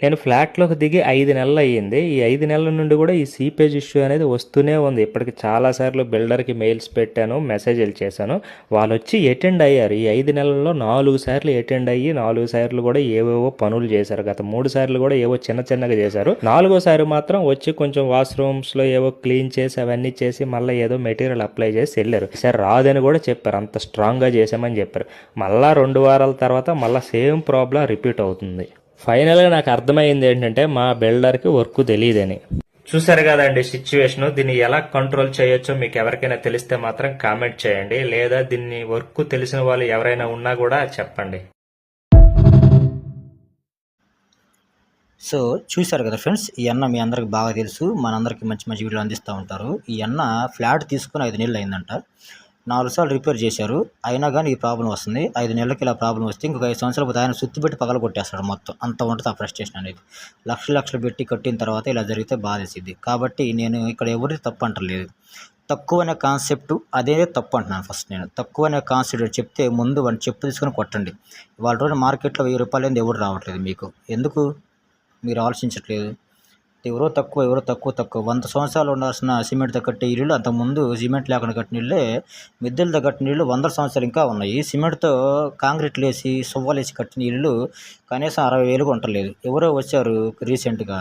నేను ఫ్లాట్‌లోకి దిగి 5 నెలలయ్యింది. ఈ 5 నెలల నుండి కూడా ఈ సీపేజ్ ఇష్యూ అనేది వస్తూనే ఉంది. ఇప్పటికి చాలా సార్లు బిల్డర్‌కి మెయిల్స్ పెట్టాను, మెసేజ్‌లు చేశాను. వాళ్ళొచ్చి అటెండ్ అయ్యారు. ఈ 5 నెలల్లో 4 సార్లు అటెండ్ అయ్యి 4 సార్లు కూడా ఏవేవో పనులు చేశారు. గత 3 సార్లు కూడా ఏవో చిన్న చిన్నగా చేశారు. నాలుగోసారి మాత్రం వచ్చి కొంచెం వాష్‌రూమ్స్‌లో ఏవో క్లీన్ చేసి అవన్నీ చేసి మళ్ళీ ఏదో మెటీరియల్ అప్లై చేసి వెళ్ళారు. ఈసారి రాదని కూడా చెప్పారు. అంత స్ట్రాంగ్‌గా చేశామని చెప్పారు. మళ్ళా 2 వారాల తర్వాత మళ్ళీ సేమ్ ప్రాబ్లం రిపీట్ అవుతుంది. ఫైనల్గా నాకు అర్థమైంది ఏంటంటే మా బిల్డర్కి వర్క్ తెలియదని. చూసారు కదండి సిచ్యువేషన్. దీన్ని ఎలా కంట్రోల్ చేయొచ్చో మీకు ఎవరికైనా తెలిస్తే మాత్రం కామెంట్ చేయండి, లేదా దీన్ని వర్క్ తెలిసిన వాళ్ళు ఎవరైనా ఉన్నా కూడా చెప్పండి. సో చూశారు కదా ఫ్రెండ్స్, ఈ అన్న మీ అందరికి బాగా తెలుసు, మనందరికీ మంచి మంచి వీడియోలు అందిస్తూ ఉంటారు. ఈ అన్న ఫ్లాట్ తీసుకుని 5 నెలలు అయిందంట. 4 సార్లు రిపేర్ చేశారు, అయినా కానీ ఈ ప్రాబ్లం వస్తుంది. 5 నెలలకి ఇలా ప్రాబ్లం వస్తే ఇంకొక 5 సంవత్సరాలు పోతే ఆయన సుత్తి పెట్టి పగల కొట్టేస్తాడు మొత్తం. అంత ఉంటుంది ఆ ఫ్రస్ట్రేషన్ అనేది. లక్షలు పెట్టి కట్టిన తర్వాత ఇలా జరిగితే బాధేసిద్ది. కాబట్టి నేను ఇక్కడ ఎవరిది తప్పు అంటలేదు. తక్కువ అనే కాన్సెప్ట్ అదే తప్పు అంటున్నాను. ఫస్ట్ నేను తక్కువ అనే కాన్సెప్ట్ చెప్తే ముందు వాడిని చెప్పు తీసుకొని కొట్టండి. వాళ్ళ రోజు మార్కెట్లో 1000 రూపాయలు ఎవరు రావట్లేదు మీకు. ఎందుకు మీరు ఆలోచించట్లేదు? ఎవరో తక్కువ 100 సంవత్సరాలు ఉండాల్సిన సిమెంట్తో కట్టే ఇల్లులు అంతకుముందు సిమెంట్ లేకుండా కట్టిన ఇళ్ళే, మిద్దెలతో కట్టిన ఇళ్ళు 100 సంవత్సరాలు ఇంకా ఉన్నాయి. సిమెంట్తో కాంక్రీట్లు వేసి సువ్వలేసి కట్టిన ఇల్లు కనీసం 60,000 ఉండలేదు. ఎవరో వచ్చారు రీసెంట్గా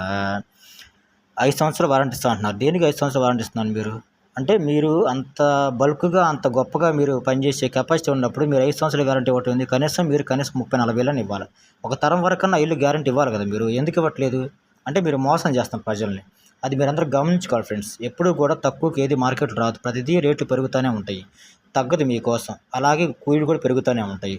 5 సంవత్సరాలు వారంటీ ఇస్తా అంటున్నారు. దేనికి 5 సంవత్సరాలు వారంటీ ఇస్తున్నాను మీరు? అంటే మీరు అంత బల్క్గా అంత గొప్పగా మీరు పనిచేసే కెపాసిటీ ఉన్నప్పుడు మీరు 5 సంవత్సరాలు గ్యారంటీ ఇవ్వటం ఉంది. కనీసం 30-40 ఇవ్వాలి. ఒక తరం వరకన్నా ఇల్లు గ్యారంటీ ఇవ్వాలి కదా మీరు. ఎందుకు ఇవ్వట్లేదు? అంటే మీరు మోసం చేస్తాం ప్రజల్ని. అది మీరందరూ గమనించుకోవాలి ఫ్రెండ్స్. ఎప్పుడు కూడా తక్కువకి ఏది మార్కెట్లో రాదు. ప్రతిదీ రేట్లు పెరుగుతూనే ఉంటాయి, తగ్గదు మీకోసం. అలాగే కూలీలు కూడా పెరుగుతూనే ఉంటాయి,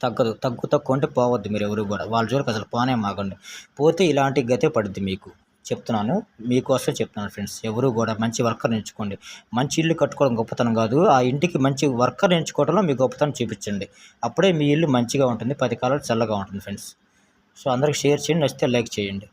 తగ్గదు. తక్కువ అంటే పోవద్దు మీరు ఎవరు కూడా. వాళ్ళ జోలికి అసలు పోనే మాకండి. పోతే ఇలాంటి గతే పడుద్ది మీకు. చెప్తున్నాను, మీకోసం చెప్తున్నాను ఫ్రెండ్స్. ఎవరు కూడా మంచి వర్కర్ ఎంచుకోండి. మంచి ఇల్లు కట్టుకోవడం గొప్పతనం కాదు, ఆ ఇంటికి మంచి వర్కర్ ఎంచుకోవడంలో మీ గొప్పతనం చూపించండి. అప్పుడే మీ ఇల్లు మంచిగా ఉంటుంది, 10 కాలాలు చల్లగా ఉంటుంది ఫ్రెండ్స్. సో అందరికి షేర్ చేయండి, నచ్చితే లైక్ చేయండి.